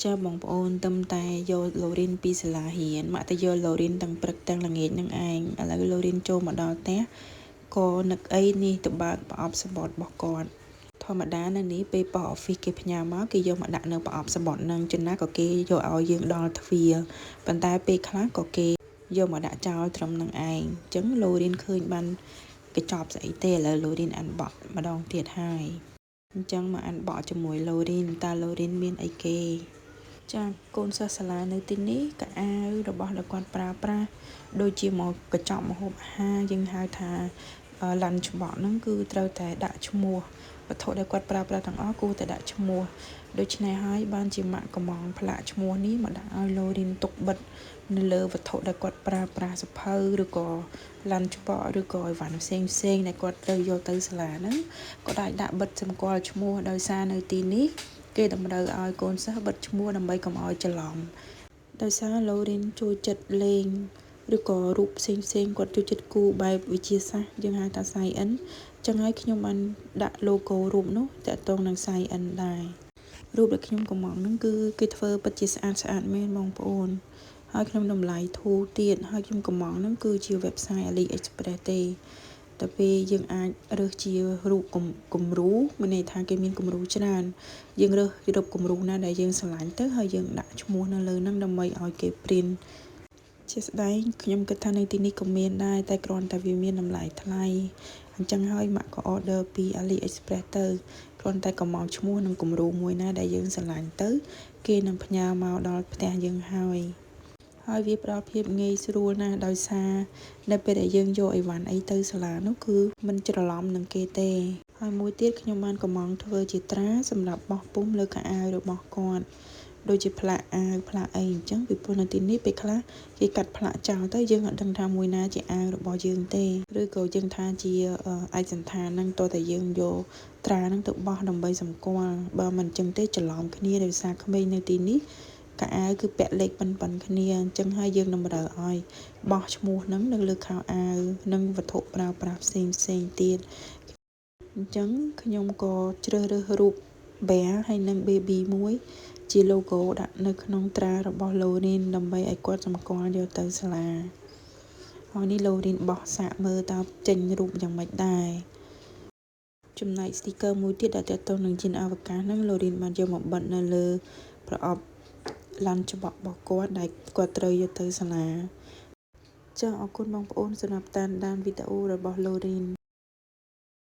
chaបងប្អូនទំតែយកឡូរីនពីសាលារៀនមកតែយកឡូរីនទាំងព្រឹកទាំងល្ងាចនឹងឯងឥឡូវឡូរីនចូលមកដល់ផ្ទះក៏នឹកអីនេះទៅបើកប្រអប់សបុតរបស់គាត់ធម្មតានៅនេះពេលប៉ោះអอฟហ្វិសគេផ្ញើមកគេយកមកដាក់នៅប្រអប់សបុតនឹងចំណាក៏គេយកឲ្យយើងដល់ទ្វារប៉ុន្តែពេលខ្លះក៏គេយកមកដាក់ចោលត្រឹមនឹងឯងអញ្ចឹងឡូរីនឃើញបានកញ្ចប់ស្អីទេឥឡូវឡូរីនអានបក់ម្ដងទៀតហើយអញ្ចឹងមកអានបក់ជាមួយឡូរីនតើឡូរីនមានអីគេចាកូនសិស្សសាលានៅទីនេះកៅអៅរបស់ដែលគាត់ប្រើប្រាស់ដូចជាមកកញ្ចប់ម្ហូបអាហារយើងហៅថាlunch box ហ្នឹងគឺត្រូវតែដាក់ឈ្មោះវត្ថុដែលគាត់ប្រើប្រាស់ទាំងអស់គួរតែដាក់ឈ្មោះដូច្នេះហើយបានជាម៉ាក់កំងផ្លាកឈ្មោះនេះមកដាក់ឲ្យឡូរីនទុកបិទនៅលើវត្ថុដែលគាត់ប្រើប្រាស់សភៅឬក៏ lunch box ឬក៏អីវ៉ាន់ផ្សេងដែលគាត់ត្រូវយកទៅសាលាហ្នឹងក៏ដាក់បិទសម្គាល់ឈ្មោះដោយសារនៅទីនេះគេតម្រូវឲ្យកូនសិស្សបិទឈ្មោះដើម្បីកុំឲ្យច្រឡំដោយសារឡូរីនចូលចិត្តលេងឬក៏រូបផ្សេងគាត់ចូលចិត្តគូបែបវិទ្យាសាស្ត្រយើងហៅថា Science ចឹងហើយខ្ញុំបានដាក់ logo រូបនោះតាក់ទងនឹង Science ដែររូបដែលខ្ញុំកំងហ្នឹងគឺគេធ្វើពិតជាស្អាតមែនបងប្អូនហើយខ្ញុំតម្លៃធូរទៀតហើយខ្ញុំកំងហ្នឹងគឺជា website AliExpress ទេតែពេលយើងអាចរើសជារូបគំរូមានន័យថាគេមានគំរូច្រើនយើងរើសរូបគំរូណាដែលយើងស្រឡាញ់ទៅហើយយើងដាក់ឈ្មោះនៅលើហ្នឹងដើម្បីឲ្យគេ print ជាស្ដែងខ្ញុំគិតថានៅទីនេះក៏មានដែរតែគ្រាន់តែវាមានតម្លៃថ្លៃអញ្ចឹងហើយម៉ាក់ក៏ order ពី AliExpress ទៅគ្រាន់តែកំងឈ្មោះនិងគំរូមួយណាដែលយើងស្រឡាញ់ទៅគេនឹងផ្ញើមកដល់ផ្ទះយើងហើយវាផ្ដល់ភាពងាយស្រួលណាស់ដោយសារនៅពេលដែលយើងយកអីវ៉ាន់អីទៅសាលានោះគឺមិនច្រឡំនឹងគេទេហើយមួយទៀតខ្ញុំបានកំងធ្វើជាត្រាសម្រាប់បោះពុម្ពលើខោអាវរបស់គាត់ដូចជាផ្លាកអាវផ្លាកអីអញ្ចឹងពីព្រោះនៅទីនេះពេលខ្លះគេកាត់ផ្លាកចោលទៅយើងអត់ដឹងថាមួយណាជាអាវរបស់យើងទេឬក៏យើងថាជាឯកសណ្ឋានហ្នឹងតើតែយើងយកត្រាហ្នឹងទៅបោះដើម្បីសម្គាល់បើមិនអញ្ចឹងទេច្រឡំគ្នាដោយសារក្មេងនៅទីនេះកៅអៅគឺពាក់លេខប៉ុនគ្នាអញ្ចឹងហើយយើងតម្រូវឲ្យបោះឈ្មោះហ្នឹងនៅលើខោអាវនិងវត្ថុប្រើប្រាស់ផ្សេងទៀតអញ្ចឹងខ្ញុំក៏ជ្រើសរើសរូប bear ហើយនិង baby មួយជា logo ដាក់នៅក្នុងត្រារបស់ឡូរីនដើម្បីឲ្យគាត់សម្គាល់យកទៅសាលាហើយនេះឡូរីនបោះសាកមើលតើចេញរូបយ៉ាងម៉េចដែរចំណែក sticker មួយទៀតដែលទាក់ទងនឹងយានអវកាសហ្នឹងឡូរីនបានយកមកបិទនៅលើប្រអប់ lunch box របស់គាត់ដែលគាត់ត្រូវយកទៅសាលាចាអរគុណបងប្អូនសម្រាប់តាមដានវីដេអូរបស់ឡូរីន